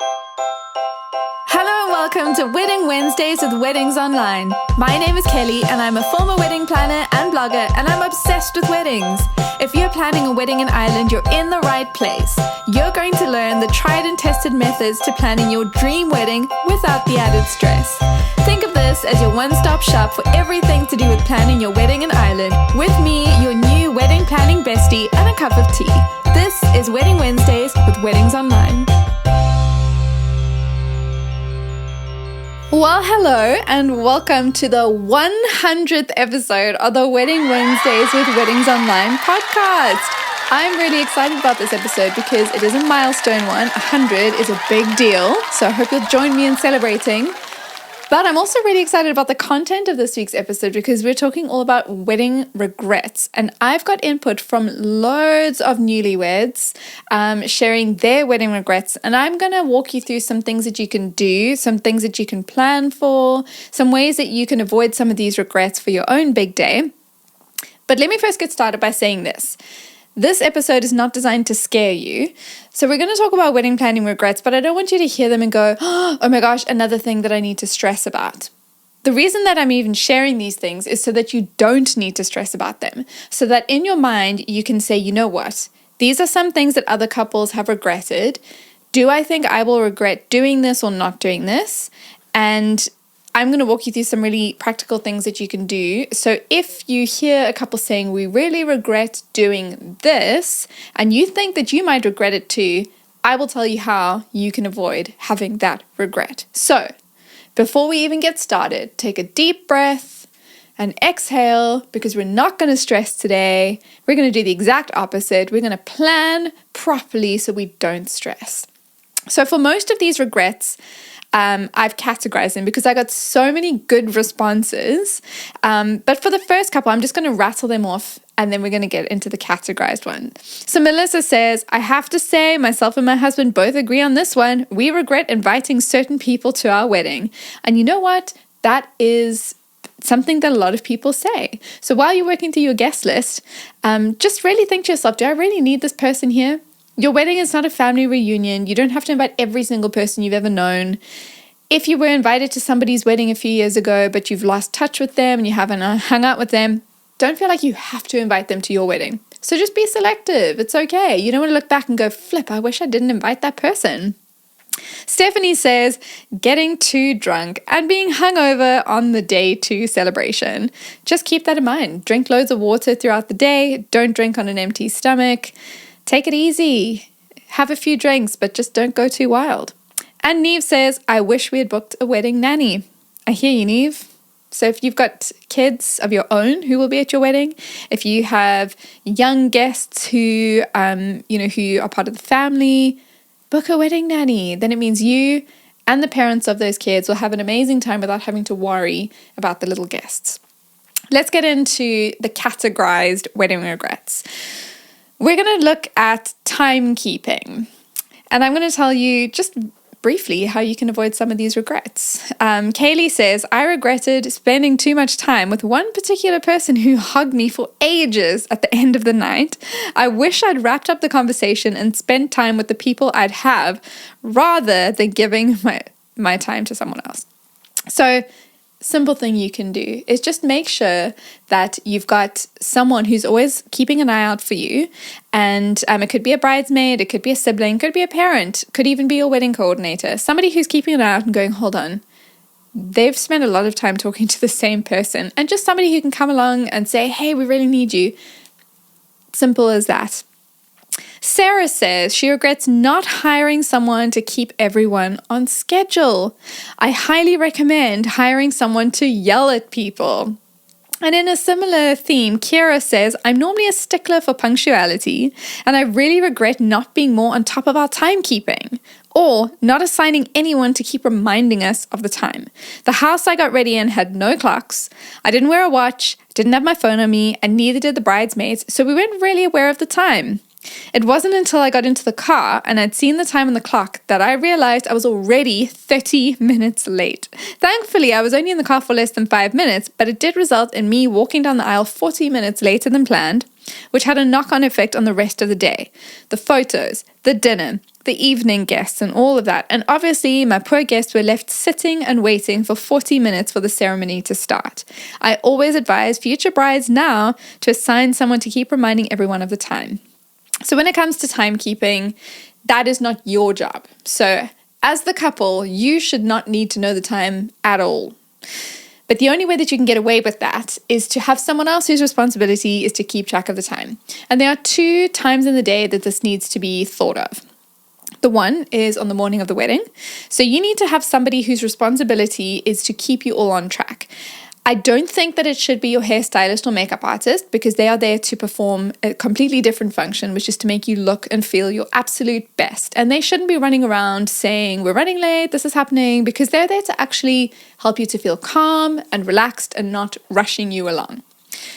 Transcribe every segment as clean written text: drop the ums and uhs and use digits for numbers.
Hello and welcome to Wedding Wednesdays with Weddings Online. My name is Kelly and I'm a former wedding planner and blogger, and I'm obsessed with weddings. If you're planning a wedding in Ireland, you're in the right place. You're going to learn the tried and tested methods to planning your dream wedding without the added stress. Think of this as your one-stop shop for everything to do with planning your wedding in Ireland. With me, your new wedding planning bestie, and a cup of tea. This is Wedding Wednesdays with Weddings Online. Well, hello and welcome to the 100th episode of the Wedding Wednesdays with Weddings Online podcast. I'm really excited about this episode because it is a milestone one. 100 is a big deal, so I hope you'll join me in celebrating. But I'm also really excited about the content of this week's episode because we're talking all about wedding regrets. And I've got input from loads of newlyweds sharing their wedding regrets. And I'm going to walk you through some things that you can do, some things that you can plan for, some ways that you can avoid some of these regrets for your own big day. But let me first get started by saying this. This episode is not designed to scare you. So we're going to talk about wedding planning regrets, but I don't want you to hear them and go, oh my gosh, another thing that I need to stress about. The reason that I'm even sharing these things is so that you don't need to stress about them. So that in your mind, you can say, you know what? These are some things that other couples have regretted. Do I think I will regret doing this or not doing this? And I'm going to walk you through some really practical things that you can do. So if you hear a couple saying, we really regret doing this, and you think that you might regret it too, I will tell you how you can avoid having that regret. So before we even get started, take a deep breath and exhale, because we're not going to stress today. We're going to do the exact opposite. We're going to plan properly so we don't stress. So for most of these regrets, I've categorized them because I got so many good responses. But for the first couple, I'm just going to rattle them off and then we're going to get into the categorized one. So Melissa says, I have to say, myself and my husband both agree on this one. We regret inviting certain people to our wedding. And you know what? That is something that a lot of people say. So while you're working through your guest list, just really think to yourself, do I really need this person here? Your wedding is not a family reunion. You don't have to invite every single person you've ever known. If you were invited to somebody's wedding a few years ago, but you've lost touch with them and you haven't hung out with them, don't feel like you have to invite them to your wedding. So just be selective. It's okay. You don't want to look back and go, flip, I wish I didn't invite that person. Stephanie says, getting too drunk and being hungover on the day two celebration. Just keep that in mind. Drink loads of water throughout the day. Don't drink on an empty stomach. Take it easy, have a few drinks, but just don't go too wild. And Neve says, I wish we had booked a wedding nanny. I hear you, Neve. So if you've got kids of your own who will be at your wedding, if you have young guests who are part of the family, book a wedding nanny. Then it means you and the parents of those kids will have an amazing time without having to worry about the little guests. Let's get into the categorized wedding regrets. We're going to look at timekeeping, and I'm going to tell you just briefly how you can avoid some of these regrets. Kaylee says, I regretted spending too much time with one particular person who hugged me for ages at the end of the night. I wish I'd wrapped up the conversation and spent time with the people I'd have rather than giving my time to someone else. So simple thing you can do is just make sure that you've got someone who's always keeping an eye out for you. And it could be a bridesmaid, it could be a sibling, could be a parent, could even be your wedding coordinator. Somebody who's keeping an eye out and going, hold on, they've spent a lot of time talking to the same person. And just somebody who can come along and say, hey, we really need you. Simple as that. Sarah says she regrets not hiring someone to keep everyone on schedule. I highly recommend hiring someone to yell at people. And in a similar theme, Kira says, I'm normally a stickler for punctuality, and I really regret not being more on top of our timekeeping, or not assigning anyone to keep reminding us of the time. The house I got ready in had no clocks. I didn't wear a watch, didn't have my phone on me, and neither did the bridesmaids, so we weren't really aware of the time. It wasn't until I got into the car and I'd seen the time on the clock that I realized I was already 30 minutes late. Thankfully, I was only in the car for less than 5 minutes, but it did result in me walking down the aisle 40 minutes later than planned, which had a knock-on effect on the rest of the day. The photos, the dinner, the evening guests, and all of that. And obviously, my poor guests were left sitting and waiting for 40 minutes for the ceremony to start. I always advise future brides now to assign someone to keep reminding everyone of the time. So when it comes to timekeeping, that is not your job. So as the couple, you should not need to know the time at all. But the only way that you can get away with that is to have someone else whose responsibility is to keep track of the time. And there are 2 times in the day that this needs to be thought of. The one is on the morning of the wedding. So you need to have somebody whose responsibility is to keep you all on track. I don't think that it should be your hairstylist or makeup artist because they are there to perform a completely different function, which is to make you look and feel your absolute best. And they shouldn't be running around saying, we're running late, this is happening, because they're there to actually help you to feel calm and relaxed and not rushing you along.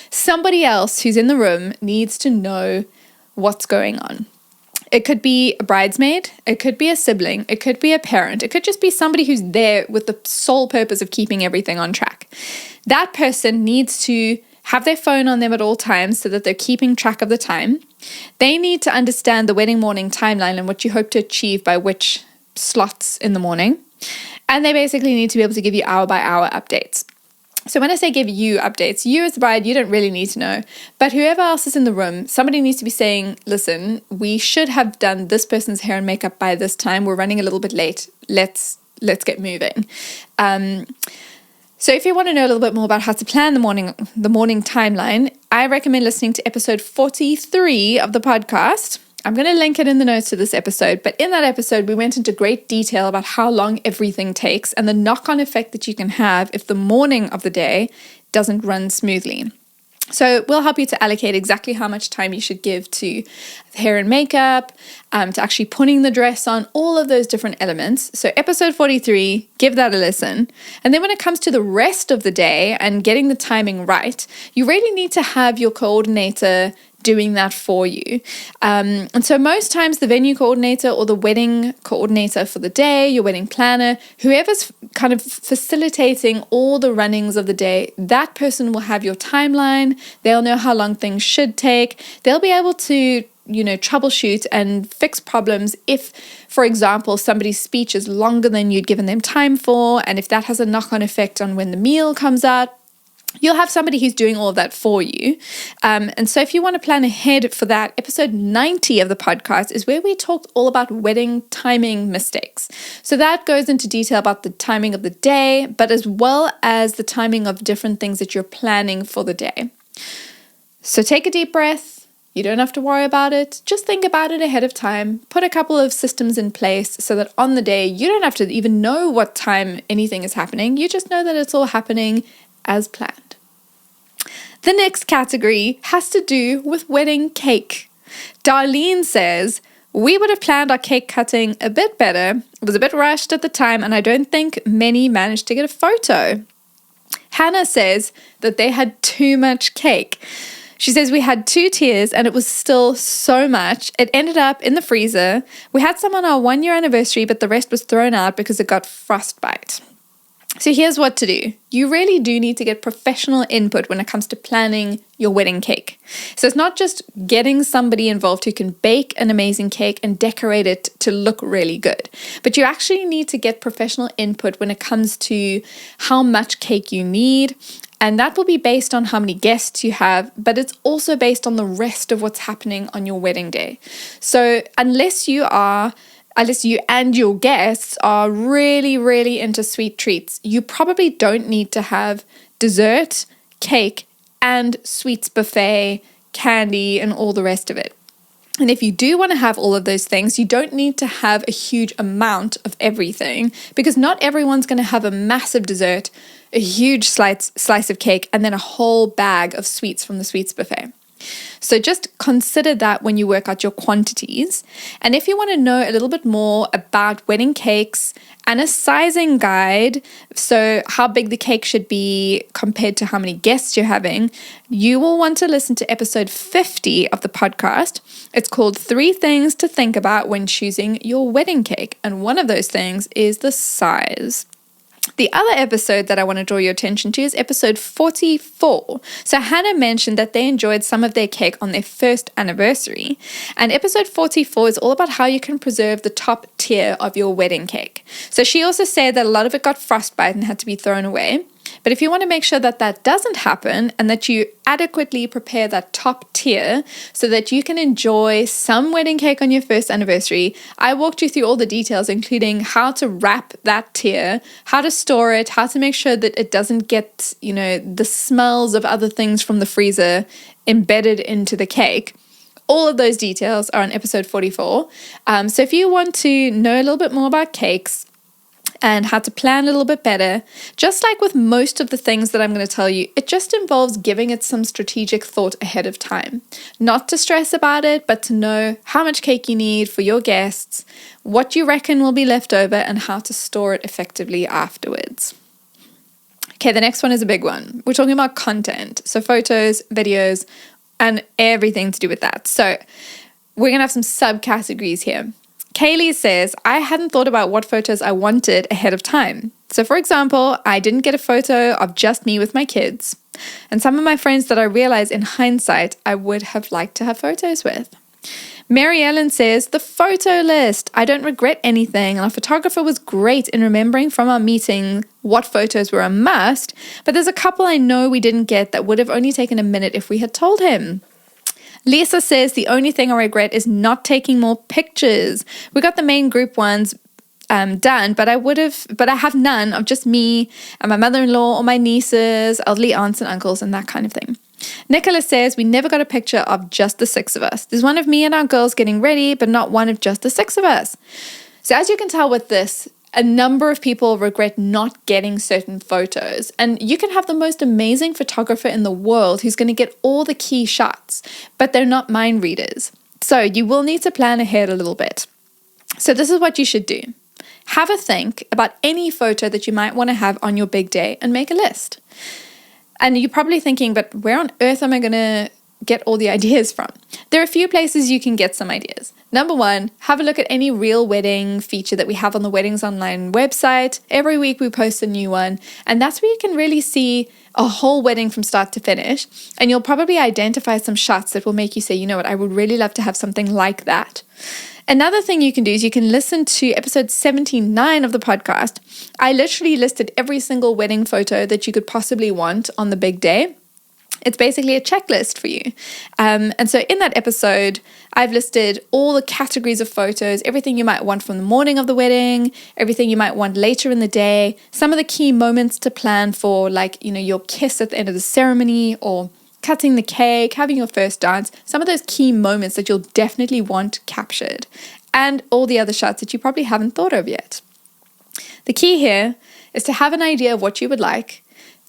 Somebody else who's in the room needs to know what's going on. It could be a bridesmaid, it could be a sibling, it could be a parent, it could just be somebody who's there with the sole purpose of keeping everything on track. That person needs to have their phone on them at all times so that they're keeping track of the time. They need to understand the wedding morning timeline and what you hope to achieve by which slots in the morning. And they basically need to be able to give you hour by hour updates. So when I say give you updates, you as the bride, you don't really need to know. But whoever else is in the room, somebody needs to be saying, listen, we should have done this person's hair and makeup by this time. We're running a little bit late. Let's get moving. So if you want to know a little bit more about how to plan the morning timeline, I recommend listening to episode 43 of the podcast. I'm going to link it in the notes to this episode, but in that episode, we went into great detail about how long everything takes and the knock-on effect that you can have if the morning of the day doesn't run smoothly. So we'll help you to allocate exactly how much time you should give to hair and makeup, to actually putting the dress on, all of those different elements. So episode 43, give that a listen. And then when it comes to the rest of the day and getting the timing right, you really need to have your coordinator doing that for you. And so most times the venue coordinator or the wedding coordinator for the day, your wedding planner, whoever's kind of facilitating all the runnings of the day, that person will have your timeline. They'll know how long things should take. They'll be able to troubleshoot and fix problems if, for example, somebody's speech is longer than you'd given them time for, and if that has a knock-on effect on when the meal comes out. You'll have somebody who's doing all of that for you. And so if you want to plan ahead for that, episode 90 of the podcast is where we talked all about wedding timing mistakes. So that goes into detail about the timing of the day, but as well as the timing of different things that you're planning for the day. So take a deep breath. You don't have to worry about it. Just think about it ahead of time. Put a couple of systems in place so that on the day, you don't have to even know what time anything is happening. You just know that it's all happening as planned. The next category has to do with wedding cake. Darlene says, we would have planned our cake cutting a bit better. It was a bit rushed at the time, and I don't think many managed to get a photo. Hannah says that they had too much cake. She says we had 2 tiers and it was still so much. It ended up in the freezer. We had some on our 1-year anniversary, but the rest was thrown out because it got frostbite. So here's what to do. You really do need to get professional input when it comes to planning your wedding cake. So it's not just getting somebody involved who can bake an amazing cake and decorate it to look really good, but you actually need to get professional input when it comes to how much cake you need. And that will be based on how many guests you have, but it's also based on the rest of what's happening on your wedding day. So unless you and your guests are really, really into sweet treats, you probably don't need to have dessert, cake, and sweets buffet, candy, and all the rest of it. And if you do want to have all of those things, you don't need to have a huge amount of everything, because not everyone's going to have a massive dessert, a huge slice of cake, and then a whole bag of sweets from the sweets buffet. So just consider that when you work out your quantities. And if you want to know a little bit more about wedding cakes and a sizing guide, so how big the cake should be compared to how many guests you're having, you will want to listen to episode 50 of the podcast. It's called 3 Things to Think About When Choosing Your Wedding Cake. And one of those things is the size. The other episode that I want to draw your attention to is episode 44. So Hannah mentioned that they enjoyed some of their cake on their first anniversary. And episode 44 is all about how you can preserve the top tier of your wedding cake. So she also said that a lot of it got frostbite and had to be thrown away. But if you want to make sure that that doesn't happen and that you adequately prepare that top tier so that you can enjoy some wedding cake on your first anniversary, I walked you through all the details, including how to wrap that tier, how to store it, how to make sure that it doesn't get, the smells of other things from the freezer embedded into the cake. All of those details are on episode 44. So if you want to know a little bit more about cakes, and how to plan a little bit better, just like with most of the things that I'm going to tell you, it just involves giving it some strategic thought ahead of time. Not to stress about it, but to know how much cake you need for your guests, what you reckon will be left over, and how to store it effectively afterwards. Okay, the next one is a big one. We're talking about content. So photos, videos, and everything to do with that. So we're going to have some subcategories here. Kaylee says, I hadn't thought about what photos I wanted ahead of time. So for example, I didn't get a photo of just me with my kids and some of my friends that I realize in hindsight I would have liked to have photos with. Mary Ellen says, the photo list. I don't regret anything, and our photographer was great in remembering from our meeting what photos were a must, but there's a couple I know we didn't get that would have only taken a minute if we had told him. Lisa says, the only thing I regret is not taking more pictures. We got the main group ones done, but I have none of just me and my mother-in-law or my nieces, elderly aunts and uncles, and that kind of thing. Nicola says, we never got a picture of just the 6 of us. There's one of me and our girls getting ready, but not one of just the 6 of us. So as you can tell with this, a number of people regret not getting certain photos. And you can have the most amazing photographer in the world who's going to get all the key shots, but they're not mind readers. So you will need to plan ahead a little bit. So this is what you should do. Have a think about any photo that you might want to have on your big day and make a list. And you're probably thinking, but where on earth am I going to get all the ideas from? There are a few places you can get some ideas. Number 1, have a look at any real wedding feature that we have on the Weddings Online website. Every week we post a new one, and that's where you can really see a whole wedding from start to finish. And you'll probably identify some shots that will make you say, you know what, I would really love to have something like that. Another thing you can do is you can listen to episode 79 of the podcast. I literally listed every single wedding photo that you could possibly want on the big day. It's basically a checklist for you. And so in that episode, I've listed all the categories of photos, everything you might want from the morning of the wedding, everything you might want later in the day, some of the key moments to plan for, like, your kiss at the end of the ceremony or cutting the cake, having your first dance, some of those key moments that you'll definitely want captured, and all the other shots that you probably haven't thought of yet. The key here is to have an idea of what you would like,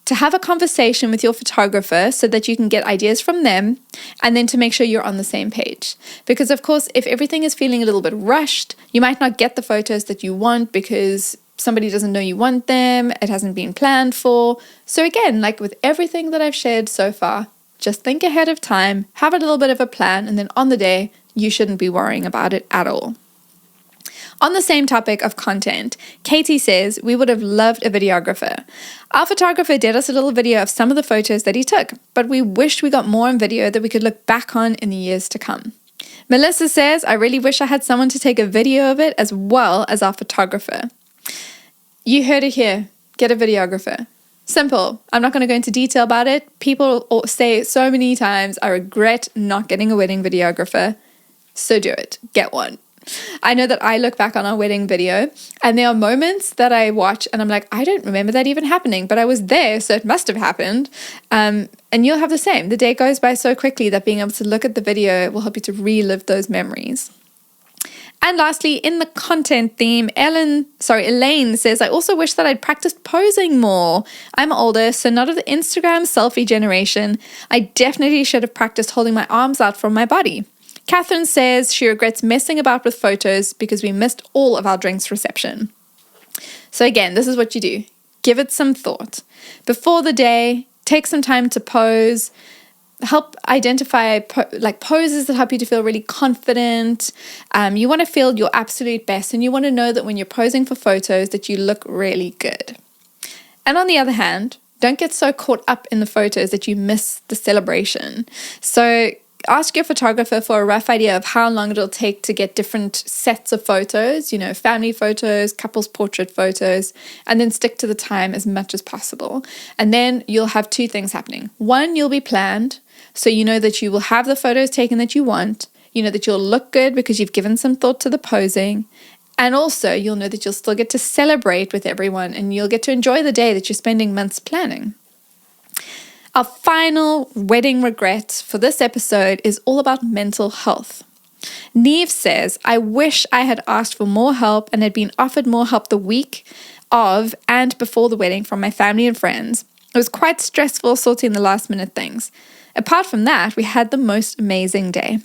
to have a conversation with your photographer so that you can get ideas from them, and then to make sure you're on the same page. Because of course, if everything is feeling a little bit rushed, you might not get the photos that you want because somebody doesn't know you want them, it hasn't been planned for. So again, like with everything that I've shared so far, just think ahead of time, have a little bit of a plan, and then on the day, you shouldn't be worrying about it at all. On the same topic of content, Katie says, we would have loved a videographer. Our photographer did us a little video of some of the photos that he took, but we wished we got more on video that we could look back on in the years to come. Melissa says, I really wish I had someone to take a video of it as well as our photographer. You heard it here. Get a videographer. Simple. I'm not going to go into detail about it. People say so many times, I regret not getting a wedding videographer. So do it. Get one. I know that I look back on our wedding video and there are moments that I watch and I'm like, I don't remember that even happening, but I was there, so it must have happened. And you'll have the same. The day goes by so quickly that being able to look at the video will help you to relive those memories. And lastly, in the content theme, Elaine says, I also wish that I'd practiced posing more. I'm older, so not of the Instagram selfie generation. I definitely should have practiced holding my arms out from my body. Catherine says she regrets messing about with photos because we missed all of our drinks reception. So again, this is what you do. Give it some thought. Before the day, take some time to pose. Help identify poses that help you to feel really confident. You want to feel your absolute best, and you want to know that when you're posing for photos that you look really good. And on the other hand, don't get so caught up in the photos that you miss the celebration. So ask your photographer for a rough idea of how long it'll take to get different sets of photos, family photos, couples portrait photos, and then stick to the time as much as possible. And then you'll have two things happening. One, you'll be planned. So you know that you will have the photos taken that you want. You know that you'll look good because you've given some thought to the posing. And also you'll know that you'll still get to celebrate with everyone and you'll get to enjoy the day that you're spending months planning. Our final wedding regret for this episode is all about mental health. Neve says, I wish I had asked for more help and had been offered more help the week of and before the wedding from my family and friends. It was quite stressful sorting the last minute things. Apart from that, we had the most amazing day.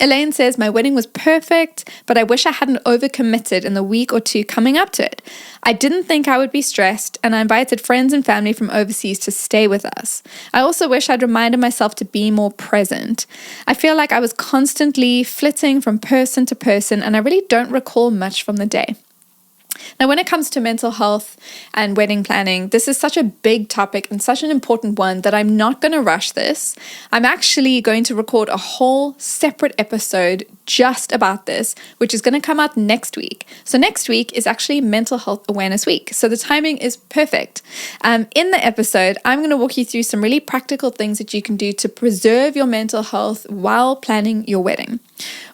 Elaine says, my wedding was perfect, but I wish I hadn't overcommitted in the week or two coming up to it. I didn't think I would be stressed, and I invited friends and family from overseas to stay with us. I also wish I'd reminded myself to be more present. I feel like I was constantly flitting from person to person, and I really don't recall much from the day. Now, when it comes to mental health and wedding planning, this is such a big topic and such an important one that I'm not going to rush this. I'm actually going to record a whole separate episode just about this, which is going to come out next week. So next week is actually Mental Health Awareness Week. So the timing is perfect. In the episode, I'm going to walk you through some really practical things that you can do to preserve your mental health while planning your wedding.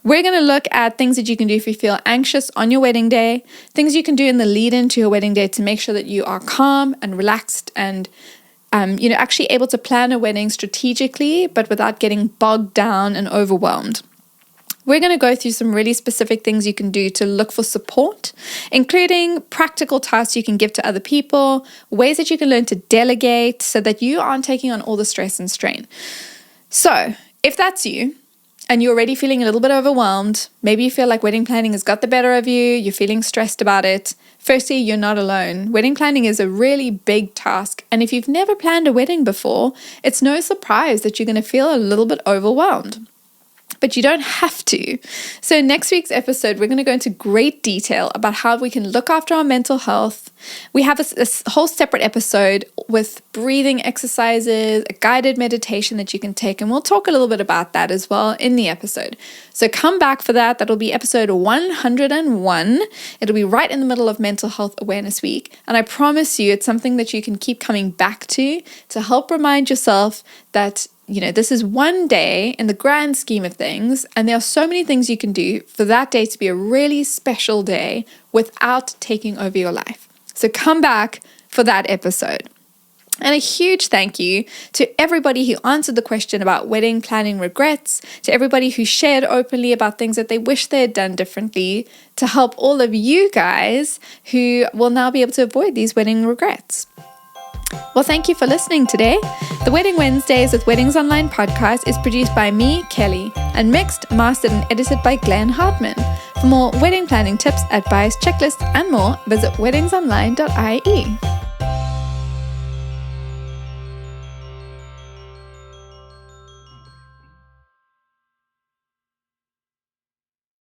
We're going to look at things that you can do if you feel anxious on your wedding day, things you can do in the lead into your wedding day to make sure that you are calm and relaxed and actually able to plan a wedding strategically, but without getting bogged down and overwhelmed. We're going to go through some really specific things you can do to look for support, including practical tasks you can give to other people, ways that you can learn to delegate so that you aren't taking on all the stress and strain. So if that's you, and you're already feeling a little bit overwhelmed, maybe you feel like wedding planning has got the better of you, you're feeling stressed about it. Firstly, you're not alone. Wedding planning is a really big task, and if you've never planned a wedding before, it's no surprise that you're going to feel a little bit overwhelmed. But you don't have to. So in next week's episode, we're going to go into great detail about how we can look after our mental health. We have a whole separate episode with breathing exercises, a guided meditation that you can take, and we'll talk a little bit about that as well in the episode. So come back for that. That'll be episode 101. It'll be right in the middle of Mental Health Awareness Week. And I promise you, it's something that you can keep coming back to help remind yourself that this is one day in the grand scheme of things, and there are so many things you can do for that day to be a really special day without taking over your life. So come back for that episode. And a huge thank you to everybody who answered the question about wedding planning regrets, to everybody who shared openly about things that they wish they had done differently, to help all of you guys who will now be able to avoid these wedding regrets. Well, thank you for listening today. The Wedding Wednesdays with Weddings Online podcast is produced by me, Kelly, and mixed, mastered, and edited by Glenn Hartman. For more wedding planning tips, advice, checklists, and more, visit weddingsonline.ie.